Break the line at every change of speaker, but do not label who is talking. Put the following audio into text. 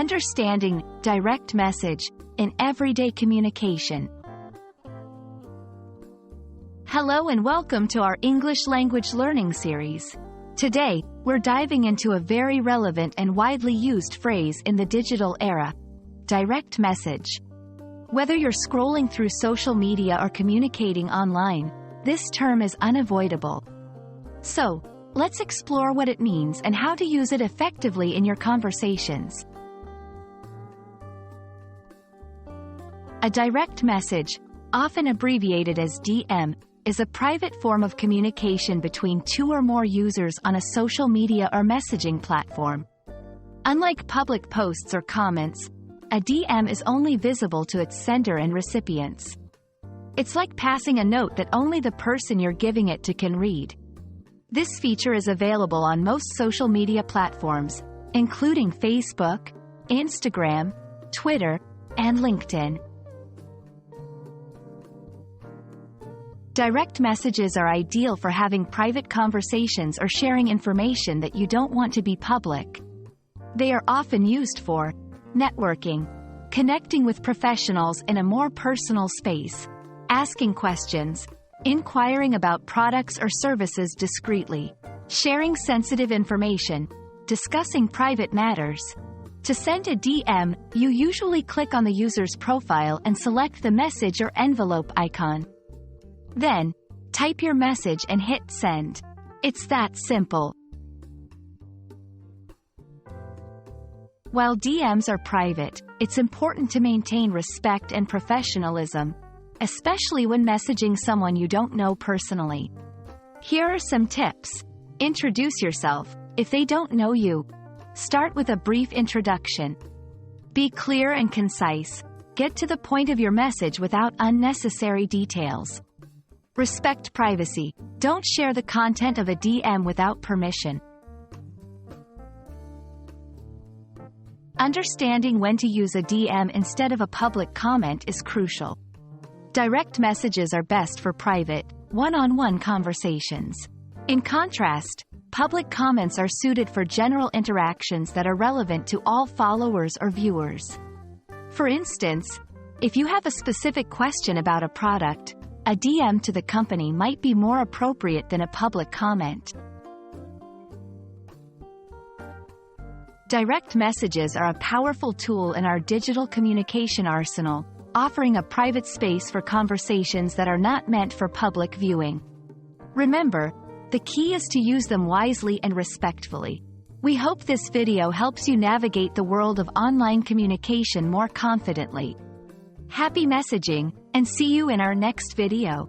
Understanding direct message in everyday communication. Hello and welcome to our English language learning series. Today, we're diving into a very relevant and widely used phrase in the digital era: direct message. Whether you're scrolling through social media or communicating online, this term is unavoidable. So, let's explore what it means and how to use it effectively in your conversations. A direct message, often abbreviated as DM, is a private form of communication between two or more users on a social media or messaging platform. Unlike public posts or comments, a DM is only visible to its sender and recipients. It's like passing a note that only the person you're giving it to can read. This feature is available on most social media platforms, including Facebook, Instagram, Twitter, and LinkedIn. Direct messages are ideal for having private conversations or sharing information that you don't want to be public. They are often used for networking, connecting with professionals in a more personal space, asking questions, inquiring about products or services discreetly, sharing sensitive information, discussing private matters. To send a DM, you usually click on the user's profile and select the message or envelope icon. Then, type your message and hit send. It's that simple. While DMs are private, it's important to maintain respect and professionalism, especially when messaging someone you don't know personally. Here are some tips. Introduce yourself. If they don't know you, start with a brief introduction. Be clear and concise. Get to the point of your message without unnecessary details. Respect privacy. Don't share the content of a DM without permission. Understanding when to use a DM instead of a public comment is crucial. Direct messages are best for private, one-on-one conversations. In contrast, public comments are suited for general interactions that are relevant to all followers or viewers. For instance, if you have a specific question about a product, a DM to the company might be more appropriate than a public comment. Direct messages are a powerful tool in our digital communication arsenal, offering a private space for conversations that are not meant for public viewing. Remember, the key is to use them wisely and respectfully. We hope this video helps you navigate the world of online communication more confidently. Happy messaging, and see you in our next video.